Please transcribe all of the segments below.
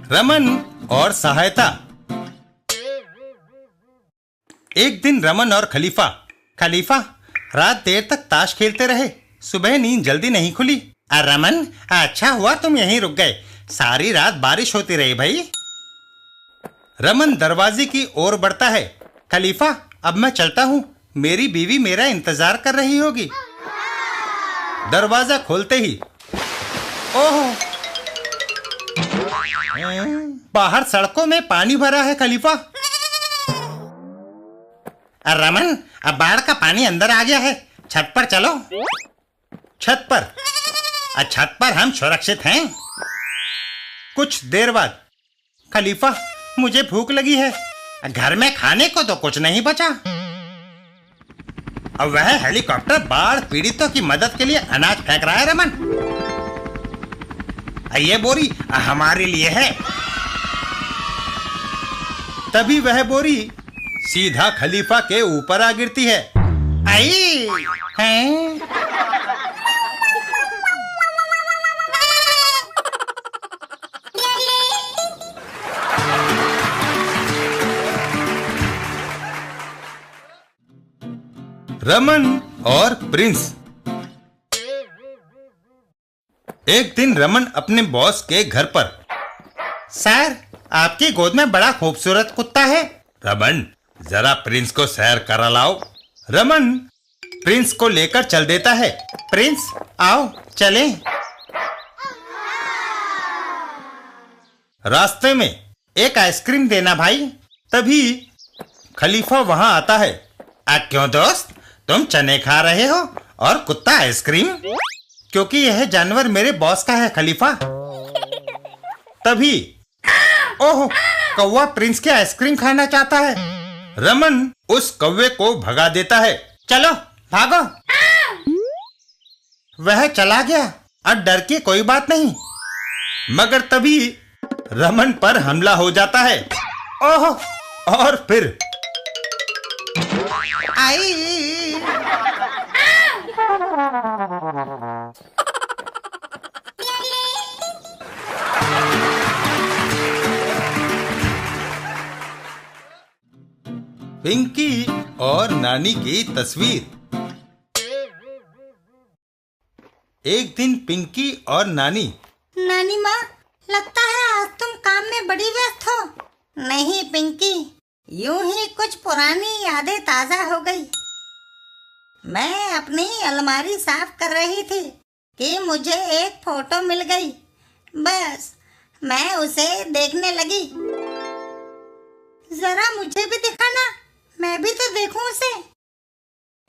रमन और सहायता। एक दिन रमन और खलीफा रात देर तक ताश खेलते रहे। सुबह नींद जल्दी नहीं खुली। रमन, अच्छा हुआ तुम यहीं रुक गए, सारी रात बारिश होती रही भाई। रमन दरवाजे की ओर बढ़ता है। खलीफा, अब मैं चलता हूँ, मेरी बीवी मेरा इंतजार कर रही होगी। दरवाजा खोलते ही ओह, बाहर सड़कों में पानी भरा है। खलीफा, रमन, अब बाढ़ का पानी अंदर आ गया है, छत पर चलो। छत पर हम सुरक्षित हैं। कुछ देर बाद, खलीफा, मुझे भूख लगी है, घर में खाने को तो कुछ नहीं बचा। अब वह हेलीकॉप्टर बाढ़ पीड़ितों की मदद के लिए अनाज फेंक रहा है। रमन, ये बोरी हमारे लिए है। तभी वह बोरी सीधा खलीफा के ऊपर आ गिरती है। आई हैं? रमन और प्रिंस। एक दिन रमन अपने बॉस के घर पर। सर, आपकी गोद में बड़ा खूबसूरत कुत्ता है। रमन, जरा प्रिंस को सैर करा लाओ। रमन प्रिंस को लेकर चल देता है। प्रिंस, आओ चलें। रास्ते में एक आइसक्रीम देना भाई। तभी खलीफा वहां आता है। क्यों दोस्त, तुम चने खा रहे हो और कुत्ता आइसक्रीम? क्योंकि यह जानवर मेरे बॉस का है खलीफा। तभी ओह, कौवा प्रिंस के आइसक्रीम खाना चाहता है। रमन उस कौवे को भगा देता है। चलो भागो। वह चला गया। अब डर की कोई बात नहीं। मगर तभी रमन पर हमला हो जाता है। ओह, और फिर आई। पिंकी और नानी की तस्वीर। एक दिन पिंकी और नानी माँ, लगता है आज तुम काम में बड़ी व्यस्त हो। नहीं पिंकी, यूं ही कुछ पुरानी यादें ताजा हो गई। मैं अपनी अलमारी साफ कर रही थी कि मुझे एक फोटो मिल गई। बस मैं उसे देखने लगी। जरा मुझे भी दिखाना, मैं भी तो देखूं उसे।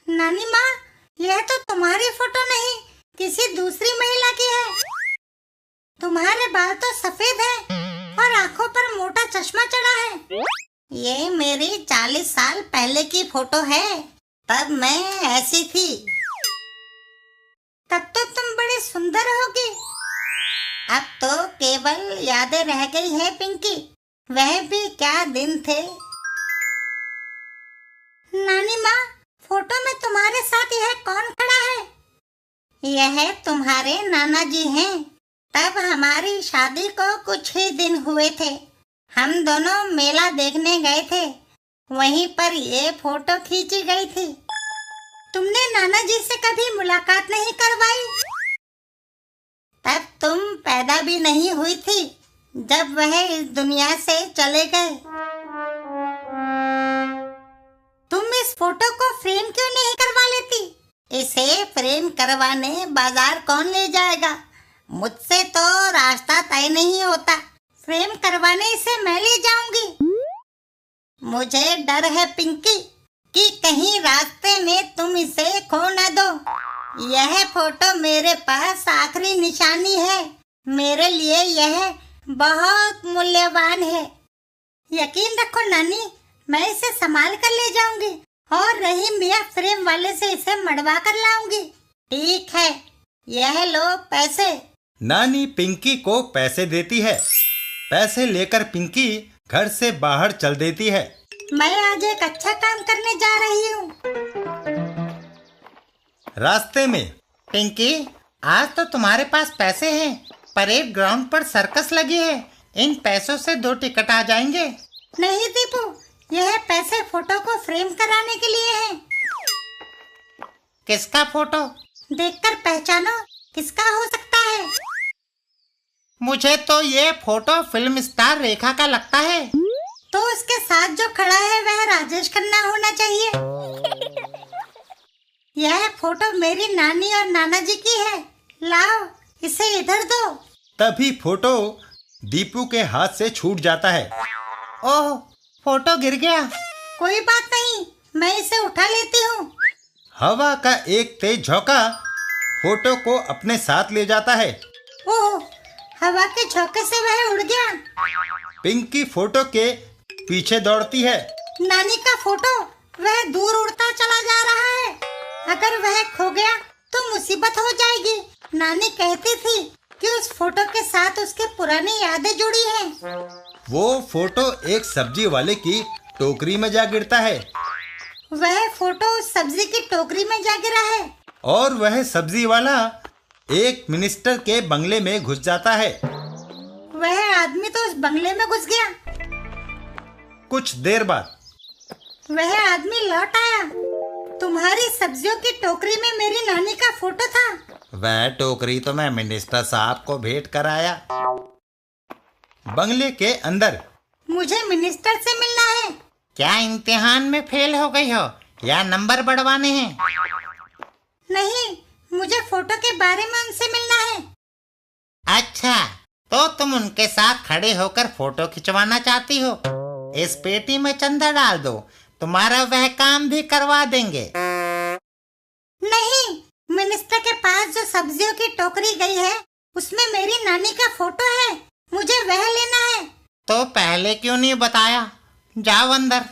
नानी माँ, यह तो तुम्हारी फोटो नहीं, किसी दूसरी महिला की है। तुम्हारे बाल तो सफेद हैं और आंखों पर मोटा चश्मा चढ़ा है। ये मेरी 40 साल पहले की फोटो है। तब मैं ऐसी थी। तब तो तुम बड़ी सुंदर होगी। अब तो केवल यादें रह गई है पिंकी। वह भी क्या दिन थे। नानी माँ, फोटो में तुम्हारे साथ यह कौन खड़ा है? यह तुम्हारे नाना जी हैं। तब हमारी शादी को कुछ ही दिन हुए थे। हम दोनों मेला देखने गए थे, वहीं पर ये फोटो खींची गई थी। तुमने नाना जी से कभी मुलाकात नहीं करवाई? तब तुम पैदा भी नहीं हुई थी जब वह इस दुनिया से चले गए। तुम इस फोटो को फ्रेम क्यों नहीं करवा लेती? इसे फ्रेम करवाने बाजार कौन ले जाएगा? मुझसे तो रास्ता तय नहीं होता। फ्रेम करवाने इसे मैं ले जाऊंगी। मुझे डर है पिंकी कि कहीं रास्ते में तुम इसे खो न दो। यह फोटो मेरे पास आखिरी निशानी है। मेरे लिए यह बहुत मूल्यवान है। यकीन रखो नानी, मैं इसे संभाल कर ले जाऊंगी और रहीम मियां फ्रेम वाले से इसे मढ़वा कर लाऊंगी। ठीक है, यह लो पैसे। नानी पिंकी को पैसे देती है। पैसे लेकर पिंकी घर से बाहर चल देती है। मैं आज एक अच्छा काम करने जा रही हूँ। रास्ते में, पिंकी, आज तो तुम्हारे पास पैसे हैं। परेड ग्राउंड पर सर्कस लगी है, इन पैसों से 2 टिकट आ जाएंगे। नहीं दीपू, यह पैसे फोटो को फ्रेम कराने के लिए हैं। किसका फोटो? देखकर पहचानो किसका हो सकता है। मुझे तो ये फोटो फिल्म स्टार रेखा का लगता है। तो उसके साथ जो खड़ा है वह राजेश खन्ना होना चाहिए। यह फोटो मेरी नानी और नाना जी की है। लाओ इसे इधर दो। तभी फोटो दीपू के हाथ से छूट जाता है। ओह, फोटो गिर गया। कोई बात नहीं, मैं इसे उठा लेती हूँ। हवा का एक तेज झोंका फोटो को अपने साथ ले जाता है। ओह, हवा के झोंके से वह उड़ गया। पिंकी फोटो के पीछे दौड़ती है। नानी का फोटो वह दूर उड़ता चला जा रहा है। अगर वह खो गया तो मुसीबत हो जाएगी। नानी कहती थी कि उस फोटो के साथ उसके पुरानी यादें जुड़ी हैं। वो फोटो एक सब्जी वाले की टोकरी में जा गिरता है। वह फोटो उस सब्जी की टोकरी में जा गिरा है। और वह सब्जी वाला एक मिनिस्टर के बंगले में घुस जाता है। वह आदमी तो उस बंगले में घुस गया। कुछ देर बाद वह आदमी लौट आया। तुम्हारी सब्जियों की टोकरी में मेरी नानी का फोटो था। वह टोकरी तो मैं मिनिस्टर साहब को भेंट कर आया। बंगले के अंदर मुझे मिनिस्टर से मिलना है। क्या इम्तिहान में फेल हो गई हो या नंबर बढ़वाने हैं? नहीं, मुझे फोटो के बारे में उनसे मिलना है। अच्छा, तो तुम उनके साथ खड़े होकर फोटो खिंचवाना चाहती हो? इस पेटी में चंदा डाल दो, तुम्हारा वह काम भी करवा देंगे। नहीं, मिनिस्टर के पास जो सब्जियों की टोकरी गई है उसमें मेरी नानी का फोटो है। मुझे वह लेना है। तो पहले क्यों नहीं बताया? जाओ अंदर।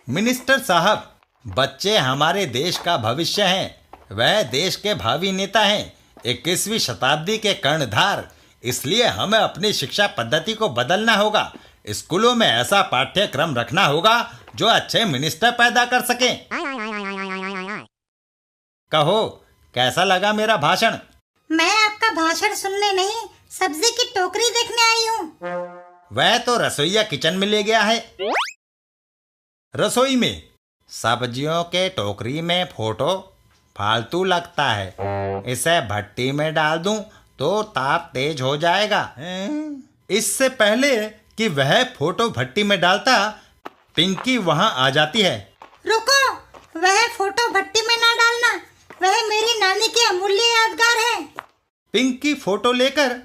मिनिस्टर साहब, बच्चे हमारे देश का भविष्य हैं। वह देश के भावी नेता हैं, 21वीं शताब्दी के कर्णधार। इसलिए हमें अपनी शिक्षा पद्धति को बदलना होगा। स्कूलों में ऐसा पाठ्यक्रम रखना होगा जो अच्छे मिनिस्टर पैदा कर सके। कहो, कैसा लगा मेरा भाषण? मैं आपका भाषण सुनने नहीं, सब्जी की टोकरी देखने आई हूँ। वह तो रसोईया किचन में ले गया है। रसोई में सब्जियों के टोकरी में फोटो फालतू लगता है। इसे भट्टी में डाल दूं तो ताप तेज हो जाएगा। इससे पहले कि वह फोटो भट्टी में डालता, पिंकी वहां आ जाती है। रुको, वह फोटो भट्टी में ना डालना। वह मेरी नानी की अमूल्य यादगार है। पिंकी फोटो लेकर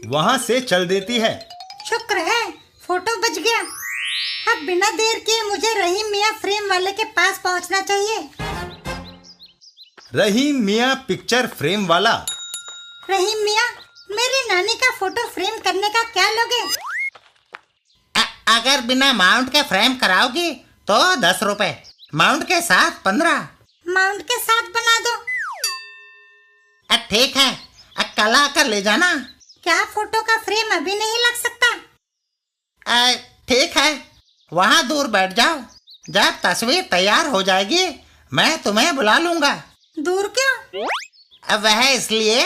वहां से चल देती है। शुक्र है फोटो बच गया। अब बिना देर किए मुझे रहीम मियाँ फ्रेम वाले के पास पहुंचना चाहिए। रहीम मियाँ पिक्चर फ्रेम वाला। रहीम मियाँ, मेरी नानी का फोटो फ्रेम करने का क्या लोगे? अगर बिना माउंट के फ्रेम कराओगी तो 10 रुपए, माउंट के साथ 15। माउंट के साथ बना दो। ठीक है, कल आकर ले जाना। क्या फोटो का फ्रेम अभी नहीं लग सकता? ठीक है, वहाँ दूर बैठ जाओ। जब तस्वीर तैयार हो जाएगी मैं तुम्हें बुला लूंगा। दूर क्यों? वह इसलिए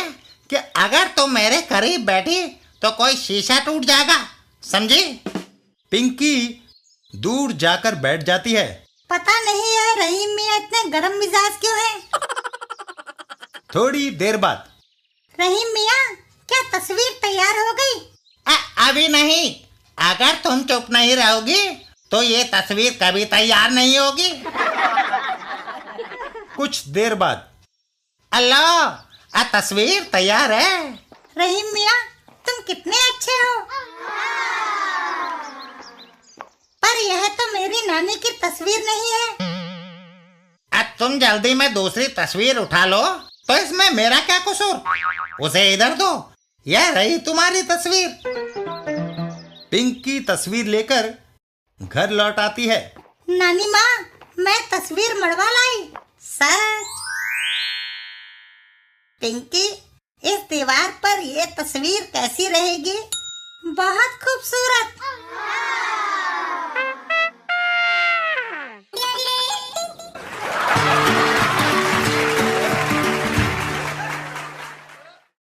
कि अगर तुम मेरे करीब बैठी तो कोई शीशा टूट जाएगा, समझी? पिंकी दूर जाकर बैठ जाती है। पता नहीं यह रहीम मियाँ इतने गरम मिजाज क्यों हैं? थोड़ी देर बाद रहीम मियाँ, क्या तस्वीर तैयार हो गई? अभी नहीं। अगर तुम चुप नहीं रहोगी तो ये तस्वीर कभी तैयार नहीं होगी। कुछ देर बाद अल्लाह, तस्वीर तैयार है। रहीम मियाँ, तुम कितने अच्छे हो। पर यह तो मेरी नानी की तस्वीर नहीं है। तुम जल्दी में दूसरी तस्वीर उठा लो तो इसमें मेरा क्या कसूर? उसे इधर दो, यह रही तुम्हारी तस्वीर। पिंकी तस्वीर लेकर घर लौट आती है। नानी माँ, मैं तस्वीर मड़वा लाई। सच? पिंकी, इस दीवार पर ये तस्वीर कैसी रहेगी? बहुत खूबसूरत।